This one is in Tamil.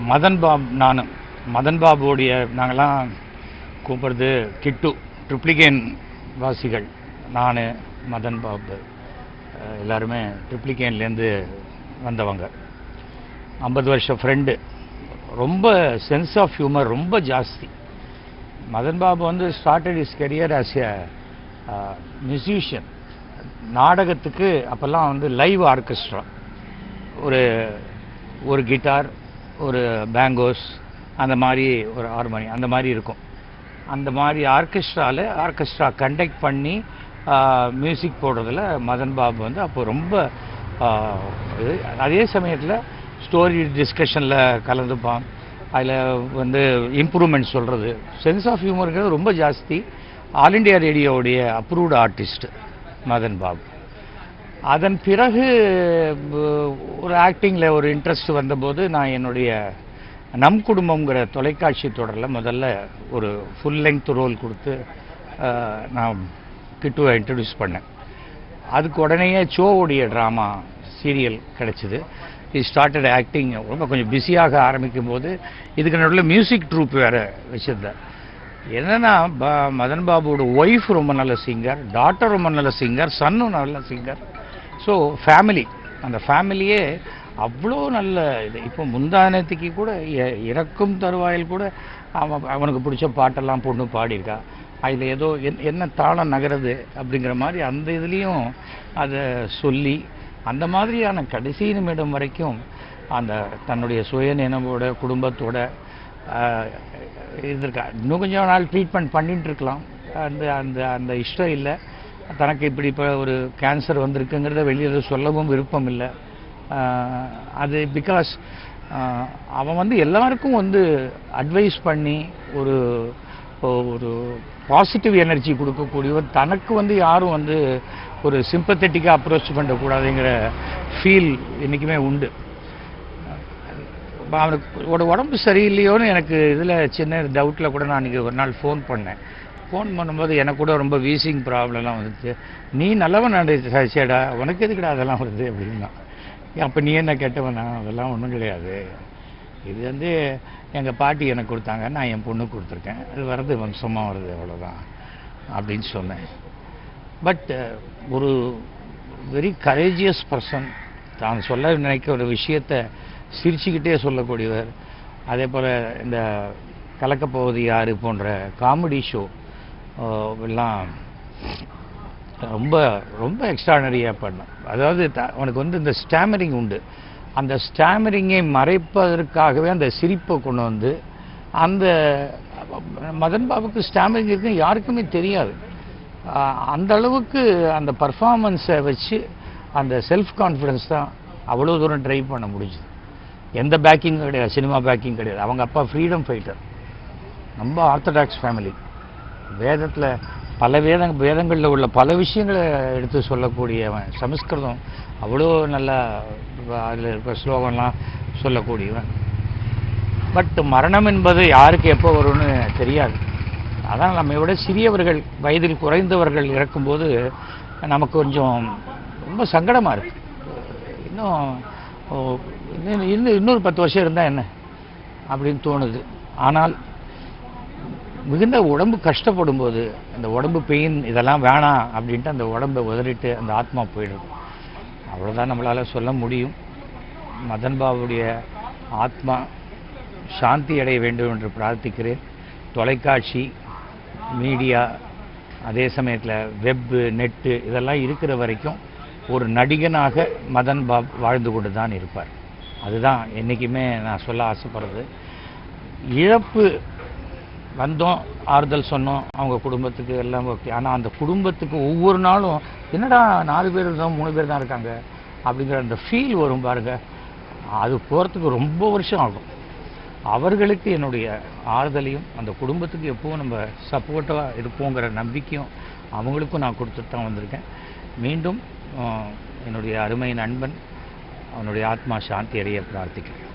மதன் பாபு மதன் பாபுடைய நாங்கள்லாம் கூப்பிடுறது கிட்டு ட்ரிப்ளிகேன் வாசிகள். நான் மதன் பாபு எல்லாருமே ட்ரிப்ளிகேன்லேருந்து வந்தவங்க. 50 வருஷம் ஃப்ரெண்டு. ரொம்ப சென்ஸ் ஆஃப் ஹியூமர் ரொம்ப ஜாஸ்தி. மதன் பாபு வந்து started is career as a musician. நாடகத்துக்கு அப்போல்லாம் வந்து லைவ் ஆர்கெஸ்ட்ரா, ஒரு கிட்டார், ஒரு பேங்கோஸ், அந்த மாதிரி ஒரு ஹார்மோனி, அந்த மாதிரி இருக்கும். அந்த மாதிரி ஆர்கெஸ்ட்ரா கண்டக்ட் பண்ணி மியூசிக் போடுறதுல மதன் பாபு வந்து அப்போ ரொம்ப அதே சமயத்தில் ஸ்டோரி டிஸ்கஷனில் கலந்துப்பான். அதில் வந்து இம்ப்ரூவ்மெண்ட் சொல்கிறது, சென்ஸ் ஆஃப் ஹியூமருங்கிறது ரொம்ப ஜாஸ்தி. ஆல் இண்டியா ரேடியோவுடைய அப்ரூவ்டு ஆர்டிஸ்ட் மதன் பாபு. அதன் பிறகு ஒரு ஆக்டிங்கில் ஒரு இன்ட்ரெஸ்ட் வந்தபோது நான் என்னுடைய நம் குடும்பங்கிற தொலைக்காட்சி தொடரில் முதல்ல ஒரு ஃபுல் லெங்த் ரோல் கொடுத்து நான் கிட்டுவை இன்ட்ரடியூஸ் பண்ணேன். அதுக்கு உடனேயே ஷோவுடைய ட்ராமா சீரியல் கிடச்சிது. Started acting. ரொம்ப கொஞ்சம் பிஸியாக ஆரம்பிக்கும் போது இதுக்கு நடுவில் மியூசிக் ட்ரூப் வேறு வச்சுருந்தேன். என்னென்னா மதன் பாபுவோட ஒய்ஃப் ரொம்ப நல்ல சிங்கர், டாட்டர் ரொம்ப நல்ல சிங்கர், சன்னும் நல்ல சிங்கர். ஸோ ஃபேமிலி, அந்த ஃபேமிலியே அவ்வளோ நல்ல இது. இப்போ முந்தானத்துக்கு கூட இறக்கும் தருவாயில் கூட அவனுக்கு பிடிச்ச பாட்டெல்லாம் பொண்ணு பாடியிருக்கா. அதில் ஏதோ என்ன தாளம் நகருது அப்படிங்கிற மாதிரி அந்த இதுலேயும் அதை சொல்லி அந்த மாதிரியான கடைசி நிமிடம் வரைக்கும் அந்த தன்னுடைய சுயநினைவோட குடும்பத்தோட இருந்திருக்கா. இன்னும் கொஞ்சம் நாள் ட்ரீட்மெண்ட் பண்ணிட்டு இருக்கலாம். அந்த அந்த அந்த இஷ்டம் இல்லை. தனக்கு இப்படி இப்போ ஒரு கேன்சர் வந்திருக்குங்கிறத வெளியில் சொல்லவும் விருப்பம் இல்லை. அது பிகாஸ் அவன் வந்து எல்லாருக்கும் வந்து அட்வைஸ் பண்ணி ஒரு ஒரு பாசிட்டிவ் எனர்ஜி கொடுக்கக்கூடியவன். தனக்கு வந்து யாரும் வந்து ஒரு சிம்பத்தட்டிக்காக அப்ரோச் பண்ணக்கூடாதுங்கிற ஃபீல் என்றைக்குமே உண்டு. அவனுக்கு உடம்பு சரியில்லையோன்னு எனக்கு இதில் சின்ன டவுட்டில் கூட நான் இன்றைக்கி ஒரு நாள் ஃபோன் பண்ணேன். ஃபோன் பண்ணும்போது எனக்கு கூட ரொம்ப வீசிங் ப்ராப்ளம்லாம் வந்துச்சு. நீ நல்லவன் சேடா, உனக்கு எதுக்குடா அதெல்லாம் வருது அப்படின்னா. அப்போ நீ என்ன கேட்டவனா? அதெல்லாம் ஒன்றும் கிடையாது. இது வந்து எங்கள் பாட்டி எனக்கு கொடுத்தாங்க, நான் என் பொண்ணுக்கு கொடுத்துருக்கேன். அது வர்றது வம்சமாக வருது, அவ்வளோதான் அப்படின்னு சொன்னேன். பட் ஒரு வெரி கரேஜியஸ் பர்சன். தான் சொல்ல நினைக்க ஒரு விஷயத்தை சிரிச்சுக்கிட்டே சொல்லக்கூடியவர். அதே போல் இந்த கலக்கப்போவது யார் போன்ற காமெடி ஷோ எல்லாம் ரொம்ப ரொம்ப எக்ஸ்ட்ரானரியாக பண்ணேன். அதாவது அவனுக்கு வந்து இந்த ஸ்டாமரிங் உண்டு. அந்த ஸ்டாமரிங்கை மறைப்பதற்காகவே அந்த சிரிப்பை கொண்டு வந்து அந்த மதன் பாபுக்கு ஸ்டாமரிங் இருக்குன்னு யாருக்குமே தெரியாது. அந்த அளவுக்கு அந்த பர்ஃபார்மன்ஸை வச்சு அந்த செல்ஃப் கான்ஃபிடன்ஸ் தான் அவ்வளோ தூரம் ட்ரைவ் பண்ண முடிஞ்சுது. எந்த பேக்கிங்கும் கிடையாது, சினிமா பேக்கிங் கிடையாது. அவங்க அப்பா ஃப்ரீடம் ஃபைட்டர், ரொம்ப ஆர்த்தடாக்ஸ் ஃபேமிலி. வேதத்தில் பல வேதங்களில் உள்ள பல விஷயங்களை எடுத்து சொல்லக்கூடியவன். சமஸ்கிருதம் அவ்வளோ நல்லா அதில் இருக்கிற ஸ்லோகம்லாம் சொல்லக்கூடியவன். பட் மரணம் என்பது யாருக்கு எப்போ வரும்னு தெரியாது. அதான் நம்மை விட சிறியவர்கள், வயதில் குறைந்தவர்கள் இறக்கும்போது நமக்கு கொஞ்சம் ரொம்ப சங்கடமாக இருக்குது. இன்னொரு 10 வருஷம் இருந்தால் என்ன அப்படின்னு தோணுது. ஆனால் மிகுந்த உடம்பு கஷ்டப்படும் போது அந்த உடம்பு பெயின் இதெல்லாம் வேணாம் அப்படின்ட்டு அந்த உடம்பை உதறிட்டு அந்த ஆத்மா போயிடும். அவ்வளோதான் நம்மளால் சொல்ல முடியும். மதன் பாபுடைய ஆத்மா சாந்தி அடைய வேண்டும் என்று பிரார்த்திக்கிறேன். தொலைக்காட்சி, மீடியா, அதே சமயத்தில் வெப்பு, நெட்டு இதெல்லாம் இருக்கிற வரைக்கும் ஒரு நடிகனாக மதன் பாபு வாழ்ந்து கொண்டு தான் இருப்பார். அதுதான் என்றைக்குமே நான் சொல்ல ஆசைப்படுறது. இழப்பு வந்தோம், ஆறுதல் சொன்னோம் அவங்க குடும்பத்துக்கு, எல்லாம் ஓகே. ஆனால் அந்த குடும்பத்துக்கு ஒவ்வொரு நாளும் என்னடா 4 பேர் இருந்தோம் 3 பேர் தான் இருக்காங்க அப்படிங்கிற அந்த ஃபீல் வரும் பாருங்க. அது போகிறதுக்கு ரொம்ப வருஷம் ஆகும். அவர்களுக்கு என்னுடைய ஆறுதலையும் அந்த குடும்பத்துக்கு எப்பவும் நம்ம சப்போர்ட்டாக இருப்போங்கிற நம்பிக்கையும் அவங்களுக்கும் நான் கொடுத்துட்டு தான் வந்திருக்கேன். மீண்டும் என்னுடைய அருமை நண்பன் அவனுடைய ஆத்மா சாந்தி அடைய பிரார்த்திக்கிறேன்.